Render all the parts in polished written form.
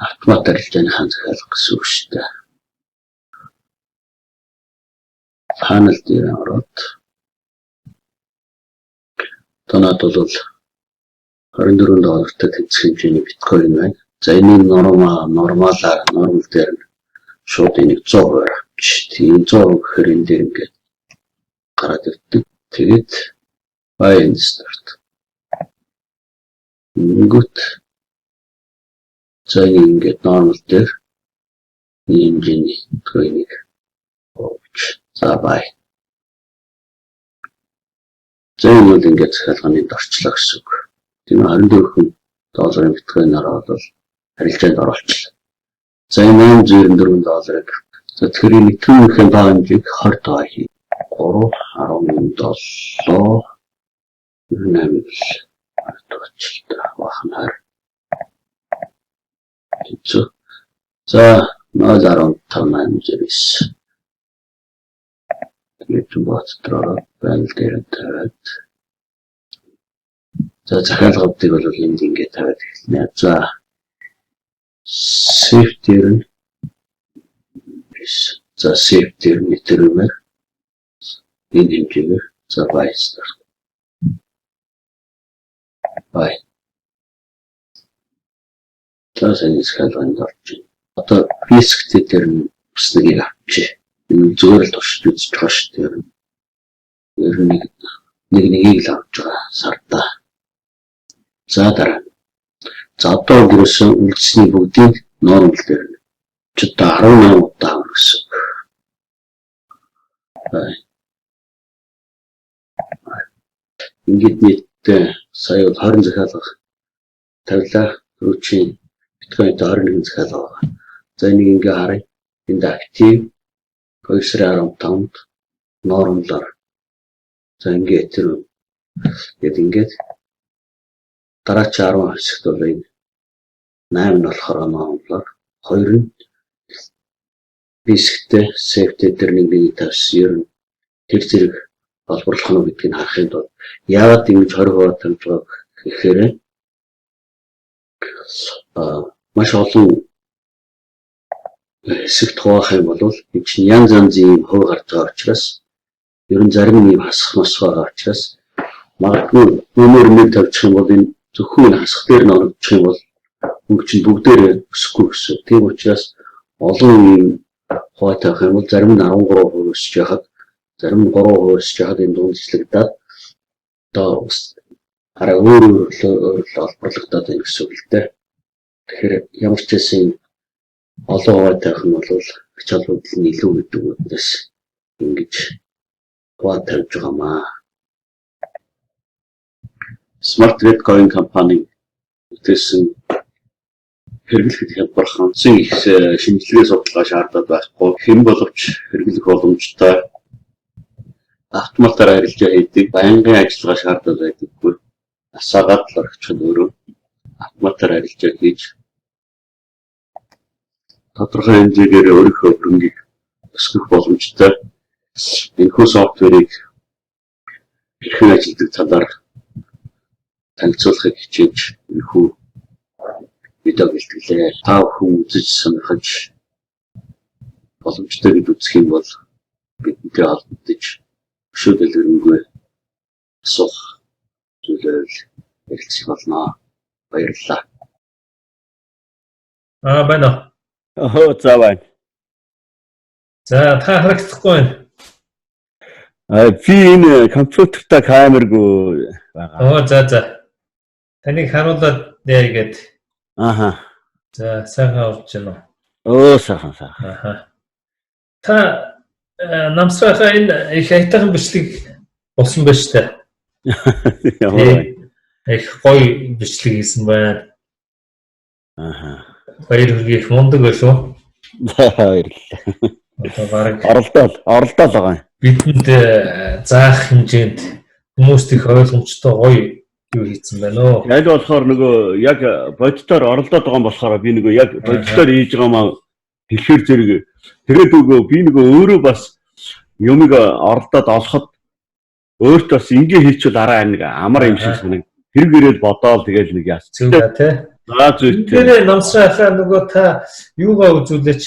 автомат арилжааныхаа захиалга гэсэн үг шүү дээ. Panel дээр ороод танаад бол $24 тэнцэх хэмжээний биткойн байна. За энэ нормал дээр шууд энийг 100% авч. Тийм 100% гэхээр энэ дээр ингээд гараад ирдэг. Тэгээд buy and start. Ингээд за ингээд нормал дээр хэмжээний биткойнийг авч. За buy. За энэ бол ингээд захиалганы дорчлоо гэсэн үг. Тийм $24 биткойноор бол арилжаанд оруулчихлаа. За энэ $894-ыг за тэгэхээр энэ түүнийхээ баг хэмжээг 20 тоо хий. 3.17 98 тоочлоо бахнаар. За 0.15 тэгээд боцтроо байнал дээр тавиад за захиалгуудыг бол энд ингээд тавиад эхэлнэ. За safety нь за safety метрээр энэ хэмжээгээр за buy start. Buy. За энэ захиалганд орж байна. Одоо risk дээр нь бас нэг авчи. Энэ зүгээр л туршиж үзэж байгаа шүү дээ. Ер нь нэгийг л авч байгаа сарда. За дараа. За одоо гэрээсээ үлдсэний бүгдийг нормал дээр ч одоо 18 удаа гэсэн. Ингээд нийтдээ сая 20 захиалга тавилаа. Рүүчийн биткойнт 21 захиалга байгаа. За энийг ингээ харъя. Энд актив 2.15 нормалаар. За ингээд тэр ингээд дараач 10 хэсэгт бол энэ 8 нь болохоор нормалаар 2 нь рисктэй safety дээр нэг тавьсан ер нь тэр зэрэг олборлох нь гэдгийг харахын тулд яагаад ингэж 20% тавьж байгааг гэхээр маш олон хэсэгт хуваах юм бол энэ чинь янз янзын хувь гарч байгаа учраас ер нь зарим нь хасах мас байгаа учраас магадгүй нөмөр нэг тавьчих юм бол энэ зөвхөн хасах дээр нь орчих юм бол мөнгө чинь бүгдээр өсөхгүй гэсэн. Тийм учраас олон юм хувай тавих юм бол зарим нь 13% өсөж яхад зарим нь 3% өсөж яхад энэ дундчлагдаад одоо арай өөр олборлогдоод байна гэсэн үг л дээ. Тэгэхээр ямар ч байсан олон хувай тавих нь бол ач холбогдол нь илүү гэдэг үгнээс ингэж хувай тавьж байгаамаа. Smart Red Coin компани үтээсэн хэрэглэх хялбар ханцын их шинжилгээ судалгаа шаардаад байхгүй хэн боловч хэрэглэх боломжтой автоматар арилжаа хийдэг байнгын ажиллагаа шаардаад байдаггүй асаагаад л орчих нь өөрөө автоматар арилжаа хийж тодорхой хэмжээгээр өөрийнхөө хөрөнгийг өсгөх боломжтой энэхүү софтверийг хэрхэн ажилладаг талаар танилцуулахыг хичээж энэхүү видео бэлтгэлээ та бүхэн үзэж сонирхож боломжтой гэж үзэх юм бол бидэнтэй холбогдож өшөөдөл өрөнгөө асуух зүйлээр ярилцах болно. Баярлалаа. Байна. За байна. За та харагдахгүй байна. Би энэ компьютертай камергүй байгаа. За. Таныг харуулад яагаад. Аха. За сайхан орж байна уу? Сайхан. Аха. Та намсрахаа энэ их айтайхан бичлэг болсон байж та. Их гоё бичлэг хийсэн байна. Аха. Баяр хүргэе мундаг байлоо. Баярлалаа. Оролдол байгаа. Бидэнд заах хэмжээнд хүмүүст их ойлгомжтой гоё юу хийсэн байна оо. Яг болохоор нөгөө яг бодитоор оролдоод байгаа юм болохоор би нөгөө яг бодитоор хийж байгаамаа хэлэхэр зэрэг тэгээд нөгөө би нөгөө өөрөө бас юмыг оролдоод олоход өөртөө бас ингээ хийчихвэл араа нэг амар юм шиг санаг. Тэр гэрэл бодоол тэгэл нэг яасан. Зүгтээ тий. За зүйтэй. Тэр намсрахаа нөгөө та юугаа үзүүлээч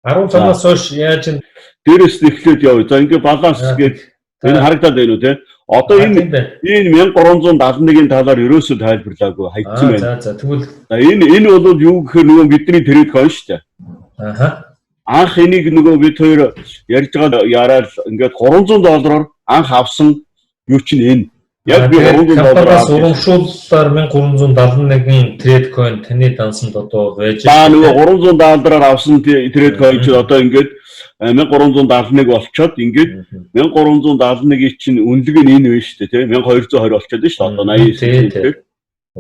15-аас хойш яаж ин Дээрээс нь эхлээд явъя. За ингээ баланс гээд энэ харагдаад байна уу те? Одоо энэ 1371-ийн талаар ерөөсөө тайлбарлаагүй хайцсан байна. За тэгвэл энэ бол юу гэхээр нөгөө бидний трейд coin шүү дээ. ааха. Анх энийг нөгөө бид хоёр ярьж байгаа яриад ингээд $300 анх авсан юу чинь энэ. Яг би $300 урамшууллаар 1371-ийн трейд coin таны дансанд одоо байж байгаа. Нөгөө $300 авсан трейд coin чинь одоо ингээд 1371 болчоод ингээд 1371-ийн чинь үнэлэг нь энэ байна шүү дээ тийм 1220 болчиход шүү дээ одоо 89 центээр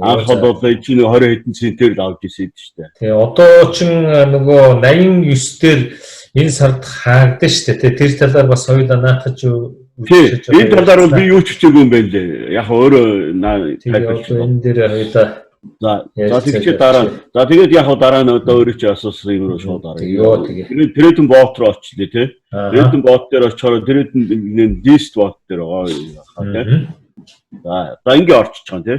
анх бол чинь 20 хэдэн центээр л авч ирсэн шүү дээ. Тэгээ одоо чинь нөгөө 89 дээр энэ сард хаагдсан шүү дээ. Тэр талаар бас хоёулаа наатаж үзэж байгаа. Энэ талаар бол би юу ч хэлээгүй юм байна лээ. Яг өөрөө тайлбарлаж энэ дээр хоёулаа за тэгчээ дараа. За тэгээд яг дараа нь одоо өөрөө чи асуусан юм руу шууд дараа. Йоо тэгээ. Трэдэн бот руу очлоо тий. Трэдэн бот дээр очоор трэдэн лист бот дээр байгаа тий. За ингэ орчиж байгаа тий.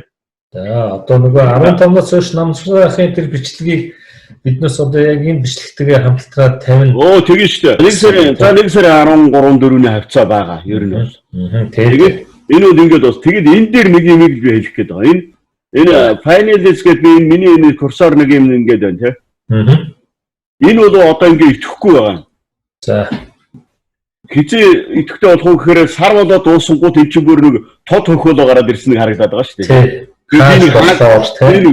За одоо нөгөө 15-наас хойш намсрахын тэр бичлэгийг биднээс одоо яг энэ бичлэгтэйгээ хамтлагаад тавина. Оо тэгэн шүү дээ. Нэг сарын 13-4-ний хавцаа байгаа. Ер нь бол. Тэгээд энэ бол ингээд бас тэгээд энэ дээр нэг юм би хэлэх гээд байгаа. Энэ finalist гэдэг би миний энэ курсоор нэг юм ингээд байна тий. Энэ бол одоо ингээд итгэхгүй байгаа. За хизээ итгэвтэй болох уу гэхээр сар болоод дуусангууд эн чинь бүр нэг тод хөхөөлө гараад ирсэн нэг харагдаад байгаа шүү дээ.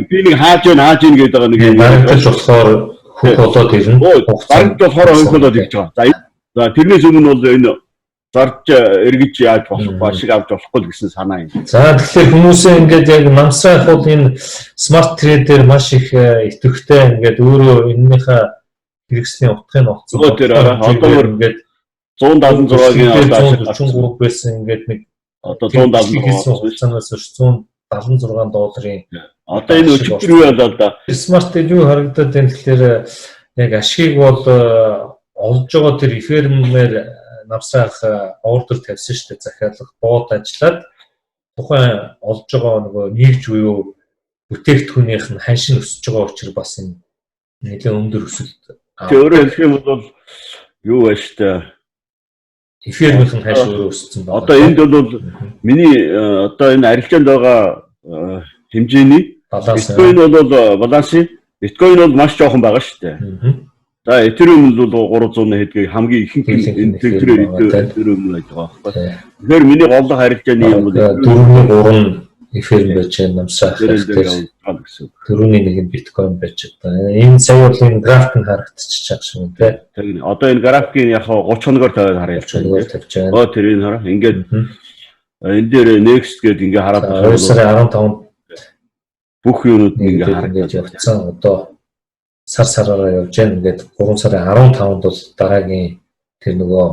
Би нэг хааж ийн гэдэг байгаа нэг юм баримтаж болохоор хөх болоод ирнэ. Баримт болохоор хөхөөлөд ирж байгаа. За тэрнээс өмнө бол энэ зарж эргэж яаж болохгүй шиг авч болохгүй гэсэн санаа юм. За тэгэхээр хүмүүсээ ингээд яг намсрах бол энэ смарт трейдер маш их идэвхтэй ингээд өөрөө энэнийхээ хэрэгслийн утгыг олцсон. Одоо ингээд 176-гийн 143 байсан ингээд нэг одоо 176 хугацаанаас $176 одоо энэ өчигдөр юу болоо да. Смарт юу харагдаад байна тэгэхээр яг ашгийг бол олж байгаа тэр эфемер намсрах ордер тавьсан шүү дээ захиалга бод ажиллаад тухайн олж байгаа нөгөө нийгж буюу бүтээгдэхүүнийх нь ханшин өсөж байгаа учраас бас энэ нэлээд өндөр өсөлт. Өөрөөр хэлэх юм бол юу байна шүү дээ. Эфемерийн ханшин өөрөө өссөн байна. Одоо энд бол миний одоо энэ арилжаанд байгаа хэмжээний биткойн бол балансын биткойн бол маш жоохон байгаа шүү дээ. За Ethereum бол 300 хэдгийг хамгийн ихэнх Ethereum байж байгаа байхгүй. Тэгэхээр миний голлох арилжааны юм бол 4-3 Ethereum байж намсрах хэрэгтэй. 4-1 биткойн байж байгаа. Энэ сая бол энэ график нь харагдчихж байгаа шүү дээ. Тэгээ одоо энэ графикийн яг 30 хоногор тавиад харъя. 30 хоногор тавьж байгаа. Оо тэрийг хараа. Ингээд энэ дээр next гэдэг ингээ хараад байгаа. 2 сарын 15 бүх юмуд ингээ харагдаж явцсан. Одоо сараараа явж байна. Ингээд 3 сарын 15-нд бол дараагийн тэр нөгөө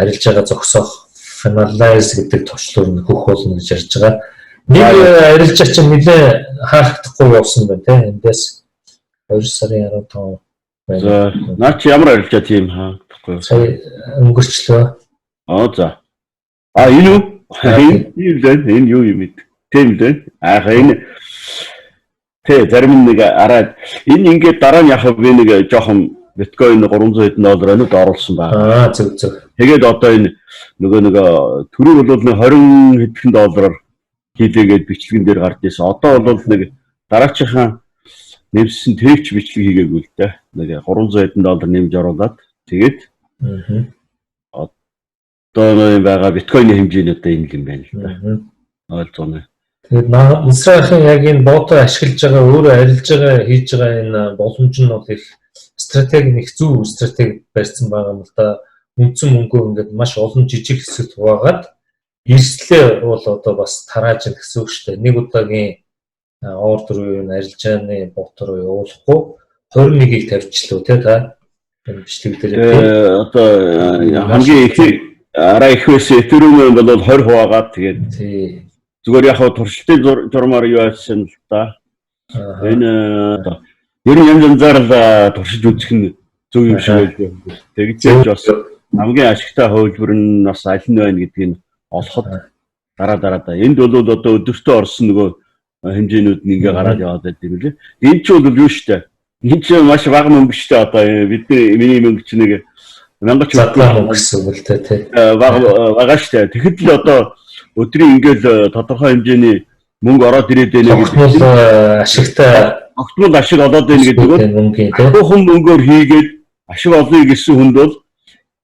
арилж байгаа зогсоох finalize гэдэг товчлуур нь хөх болно гэж ярьж байгаа. Нэг арилжаа чинь нэлээ хаагдахгүй явсан байна тийм. Эндээс 2 сарын 15 байна. За наа чи ямар арилжаа тийм хаагдахгүй. Сая өнгөрчлөө. За. Энэ юу? Энэ юу юм бэ? Тийм дээ. Энэ зарим нэг араад энэ ингээд дараа нь яхав би нэг жоохон биткойн $300 өнөд оруулсан байна. Зөв. Тэгээд одоо энэ нөгөө төрөв бол 20 хэдхэн доллараар хийлээгээд бичлэгэн дээр гарч ирсэн. Одоо бол нэг дараачихан нэмсэн тэвч бичлэг хийгээгүй л дээ. Нэг $300 нэмж оруулаад тэгээд одоо энэ байгаа биткойны хэмжээ нь одоо энэ юм байна л да. Ойлгоно. Тэгээд намсрахын яг энэ ботоо ашиглаж байгаа өөрөө арилж байгаа хийж байгаа энэ боломж нь бол их стратеги нэг зөв стратеги барьсан байгаа юм л да. Үндсэн мөнгөө ингээд маш олон жижиг хэсэгт хуваагаад эрсдлээ бол одоо бас тарааж ин гэсэн үг шүү дээ. Нэг удаагийн ордер уу арилжааны ботор уу явуулахгүй 21-ийг тавьчлаа тий та энэ бичлэг дээр одоо хамгийн их араа их байсан Ethereum бол 20 хуваагаад тэгээд зүгээр яг туршилтын журмаар юу байсан л да. Энэ ер нь янзаар л туршиж үзэх нь зөв юм шиг байлгүй. Тэгжээж бас хамгийн ашигтай хувилбар нь бас аль нь байна гэдгийг олоход дараа энд бол одоо өдөртөө орсон нөгөө хэмжээнүүд нь ингээ гараад яваад байт юм лээ. Энэ ч бол юу штэ. Энэ ч маш бага мөнгө штэ одоо бидний миний мөнгө ч нэг 1000 мөнгө гэсэн үг л тий. Бага штэ. Тэгэхэд л одоо өдрийн ингээл тодорхой хэмжээний мөнгө ороод ирээд байна гэдэг. Ашигтай огтмол ашиг олоод байна гэдэг нь хуучин мөнгөөр хийгээд ашиг олъё гэсэн хүнд бол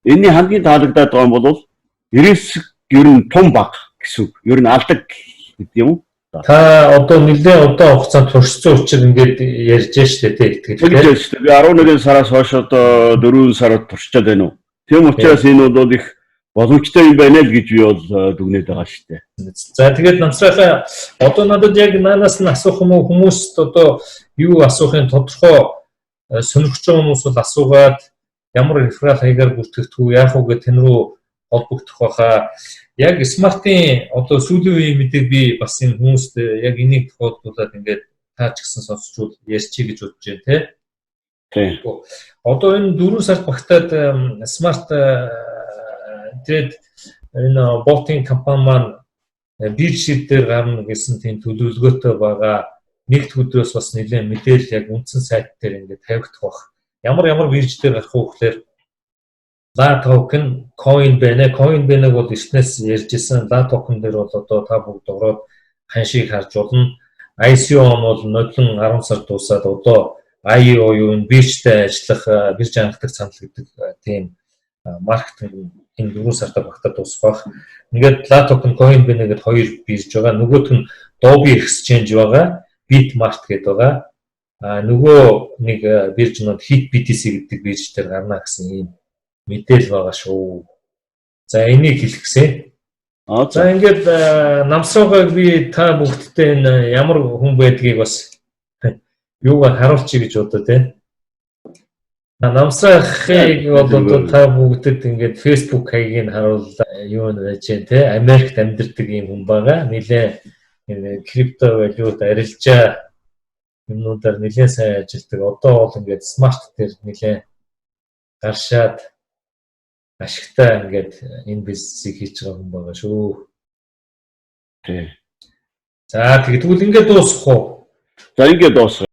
энэний хамгийн таалагдаад байгаа юм бол эрээс ер нь том баг гэсэн үг. Ер нь алдаг гэдэг юм уу? Та одоо нэлээд удаан хугацаанд туршсан учраас ингээд ярьж штэ тий итгэл. Тэгж би 11 сараас хойш одоо 4 сард туршичаад байна уу. Тийм учраас энэ бол их боломжтой юм байна л гэж би бол дүгнээд байгаа штэ. За тэгээд намсрахаа одоо надад яг наанаас нь асуух юм уу хүмүүст одоо юу асуухын тодорхой сонирхож байгаа хүмүүс бол асуугаад ямар реферал хаягаар бүртгэх үү яах вэ гэх тань рүү холбогдох байхаа. Яг смартын одоо сүүлийн үеийн мэдээг би бас энэ хүмүүст яг энийг тохиолдуулаад ингээд таа ч гэсэн сонсчвол ярьчих гэж бодож байна тий. Одоо энэ 4 сард багтаад смарт тэгээд энэ ботын компани маань бирж дээр гарна гэсэн тийм төлөвлөгөөтэй байгаа. Нэгд өдрөөс бас нэлээд мэдээлэл яг үндсэн сайт дээр ингээд тавигдах баг. Ямар бирж дээр гарах вэ гэхээр La token coin байна. Coin байна-г бол эртнээс ярьжсэн. La token дээр бол одоо та бүгд ороод ханшийг харж болно. ICO нь бол нодлон 10 сар дуусаад одоо IEO юу энэ биржтэй ажиллах, бирж хангалттай санал гэдэг тийм маркетинг энэ 4 сартаа багтаад дуусах. Ингээд La token coin байна гэдэг хоёр бирж байгаа. Нөгөөх нь Dobi Exchange байгаа. Bitmart гэдэг байгаа. Нөгөө нэг бирж нь Hit BTC гэдэг бирж дээр гарна гэсэн юм мэдээл байгаа шүү. За энийг хэлчихсэн. За ингээд намсруугааг би та бүгдтэй энэ ямар хүн байдгийг бас юугаар харуулчих гэж бодоо тий. Намсрахыг бол одоо та бүгдэд ингээд Facebook хаягийг харууллаа юу нэж тий. Америкт амьдардаг юм хүн байгаа. Нилээ крипто валют арилжаа юмнуудаар нэлээд сайн ажилладаг. Одоо бол ингээд смарт дээр нэлээд гаршаад ашигтай ингээд энэ бизнесийг хийж байгаа хүн байгаа шүү. Тий. За тэгвэл ингээд дуусах уу? За ингээд дуусах.